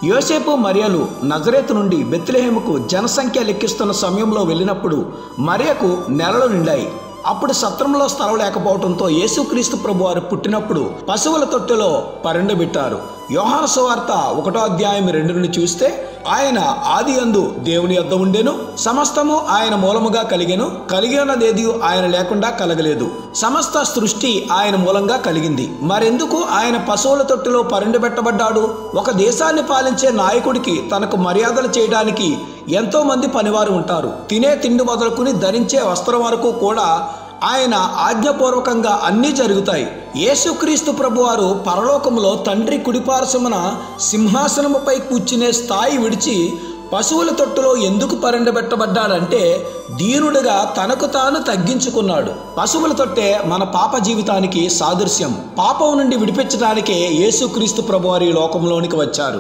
యోసేపు మరియలు నజరేతు నుండి బెత్లెహేముకు జనసంఖ్య లెక్కిస్తున్న సమయంలో వెళ్ళినప్పుడు మరియకు నెలలు నిండాయి. అప్పుడు సత్రంలో స్థలం లేకపోవడంతో యేసుక్రీస్తు ప్రభువారు పుట్టినప్పుడు పశువుల తొట్టెలో పరుండబెట్టారు. యోహాను సువార్త 1వ అధ్యాయం 2 నుండి చూస్తే, ఆయన ఆదియందు దేవుని యొద్ద ఉండెను, సమస్తము ఆయన మూలముగా కలిగెను, కలిగి ఉన్నదేది ఆయన లేకుండా కలగలేదు, సమస్త సృష్టి ఆయన మూలంగా కలిగింది. మరెందుకు ఆయన పశువుల తొట్టిలో పరుండబెట్టబడ్డాడు? ఒక దేశాన్ని పాలించే నాయకుడికి తనకు మర్యాదలు చేయడానికి ఎంతో మంది పనివారు ఉంటారు. తినే తిండి మొదలుకుని ధరించే వస్త్రం వరకు కూడా ఆయన ఆజ్ఞాపూర్వకంగా అన్నీ జరుగుతాయి. యేసుక్రీస్తు ప్రభువారు పరలోకములో తండ్రి కుడిపార్శ్వమున సింహాసనముపై కూర్చునే స్థాయి విడిచి పశువుల తొట్టులో ఎందుకు పరుండబెట్టబడ్డాడంటే, దీనుడిగా తనకు తాను తగ్గించుకున్నాడు. పశువుల తొట్టే మన పాప జీవితానికి సాదృశ్యం. పాపం నుండి విడిపించడానికే యేసుక్రీస్తు ప్రభువారు ఈ లోకంలోనికి వచ్చారు.